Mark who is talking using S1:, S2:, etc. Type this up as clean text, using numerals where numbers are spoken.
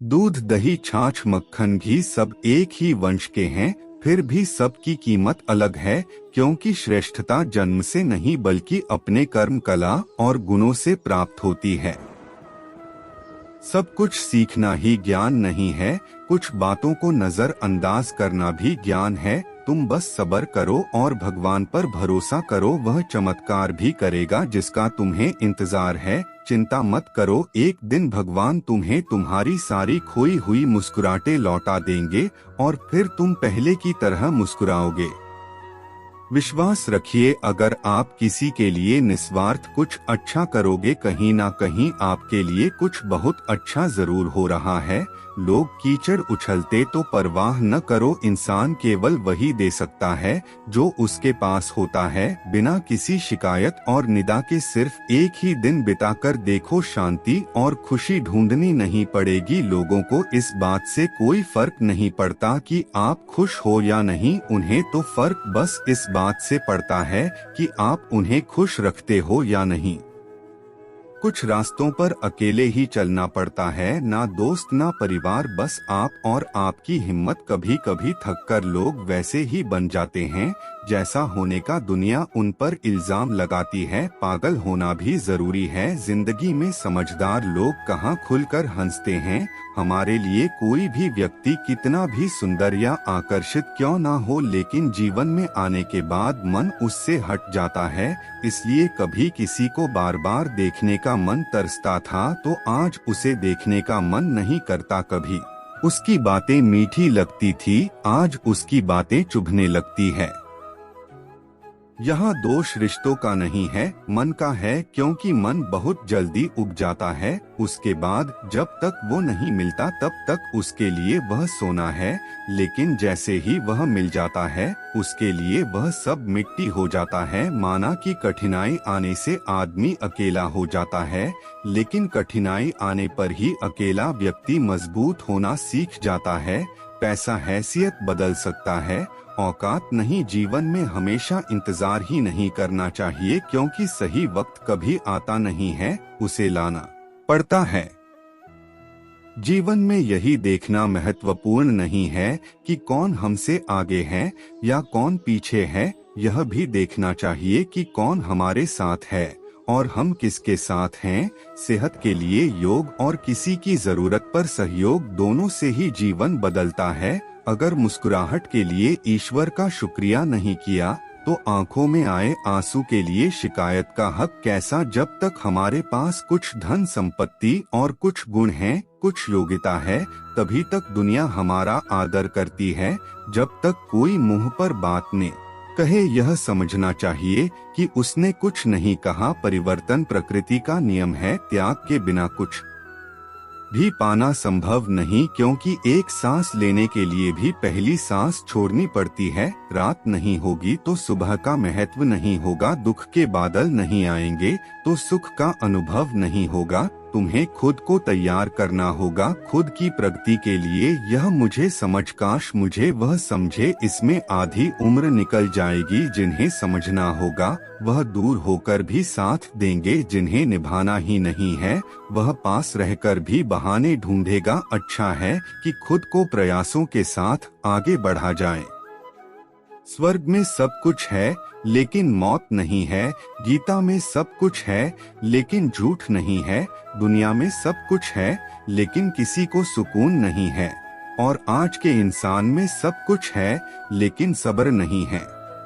S1: दूध, दही, छाछ, मक्खन, घी सब एक ही वंश के हैं, फिर भी सबकी कीमत अलग है, क्योंकि श्रेष्ठता जन्म से नहीं बल्कि अपने कर्म, कला और गुणों से प्राप्त होती है। सब कुछ सीखना ही ज्ञान नहीं है, कुछ बातों को नजरअंदाज करना भी ज्ञान है। तुम बस सब्र करो और भगवान पर भरोसा करो, वह चमत्कार भी करेगा जिसका तुम्हें इंतजार है। चिंता मत करो, एक दिन भगवान तुम्हें तुम्हारी सारी खोई हुई मुस्कुराहटें लौटा देंगे और फिर तुम पहले की तरह मुस्कुराओगे। विश्वास रखिए, अगर आप किसी के लिए निस्वार्थ कुछ अच्छा करोगे, कहीं ना कहीं आपके लिए कुछ बहुत अच्छा जरूर हो रहा है। लोग कीचड़ उछलते तो परवाह न करो, इंसान केवल वही दे सकता है जो उसके पास होता है। बिना किसी शिकायत और निदा के सिर्फ एक ही दिन बिताकर देखो, शांति और खुशी ढूंढनी नहीं पड़ेगी। लोगों को इस बात से कोई फर्क नहीं पड़ता कि आप खुश हो या नहीं, उन्हें तो फर्क बस इस बात से पड़ता है कि आप उन्हें खुश रखते हो या नहीं। कुछ रास्तों पर अकेले ही चलना पड़ता है, ना दोस्त ना परिवार, बस आप और आपकी हिम्मत। कभी कभी थककर लोग वैसे ही बन जाते हैं जैसा होने का दुनिया उन पर इल्जाम लगाती है। पागल होना भी जरूरी है, जिंदगी में समझदार लोग कहाँ खुलकर हंसते हैं। हमारे लिए कोई भी व्यक्ति कितना भी सुंदर या आकर्षित क्यों ना हो, लेकिन जीवन में आने के बाद मन उससे हट जाता है। इसलिए कभी किसी को बार बार देखने का मन तरसता था तो आज उसे देखने का मन नहीं करता। कभी उसकी बातें मीठी लगती थी, आज उसकी बातें चुभने लगती है। यहाँ दोष रिश्तों का नहीं है, मन का है, क्योंकि मन बहुत जल्दी उब जाता है। उसके बाद जब तक वो नहीं मिलता तब तक उसके लिए वह सोना है, लेकिन जैसे ही वह मिल जाता है उसके लिए वह सब मिट्टी हो जाता है। माना कि कठिनाई आने से आदमी अकेला हो जाता है, लेकिन कठिनाई आने पर ही अकेला व्यक्ति मजबूत होना सीख जाता है। पैसा हैसियत बदल सकता है, औकात नहीं। जीवन में हमेशा इंतजार ही नहीं करना चाहिए, क्योंकि सही वक्त कभी आता नहीं है, उसे लाना पड़ता है। जीवन में यही देखना महत्वपूर्ण नहीं है कि कौन हमसे आगे है या कौन पीछे है, यह भी देखना चाहिए कि कौन हमारे साथ है और हम किसके साथ हैं। सेहत के लिए योग और किसी की जरूरत पर सहयोग, दोनों से ही जीवन बदलता है। अगर मुस्कुराहट के लिए ईश्वर का शुक्रिया नहीं किया तो आंखों में आए आंसू के लिए शिकायत का हक कैसा। जब तक हमारे पास कुछ धन संपत्ति और कुछ गुण हैं, कुछ योग्यता है, तभी तक दुनिया हमारा आदर करती है। जब तक कोई मुंह पर बात ने कहे, यह समझना चाहिए कि उसने कुछ नहीं कहा। परिवर्तन प्रकृति का नियम है, त्याग के बिना कुछ भी पाना संभव नहीं, क्योंकि एक सांस लेने के लिए भी पहली सांस छोड़नी पड़ती है। रात नहीं होगी तो सुबह का महत्व नहीं होगा, दुख के बादल नहीं आएंगे तो सुख का अनुभव नहीं होगा। तुम्हें खुद को तैयार करना होगा खुद की प्रगति के लिए। यह मुझे समझ, काश मुझे वह समझे, इसमें आधी उम्र निकल जाएगी। जिन्हें समझना होगा वह दूर होकर भी साथ देंगे, जिन्हें निभाना ही नहीं है वह पास रहकर भी बहाने ढूंढेगा। अच्छा है कि खुद को प्रयासों के साथ आगे बढ़ा जाए। स्वर्ग में सब कुछ है लेकिन मौत नहीं है, गीता में सब कुछ है लेकिन झूठ नहीं है, दुनिया में सब कुछ है लेकिन किसी को सुकून नहीं है, और आज के इंसान में सब कुछ है लेकिन सब्र नहीं है।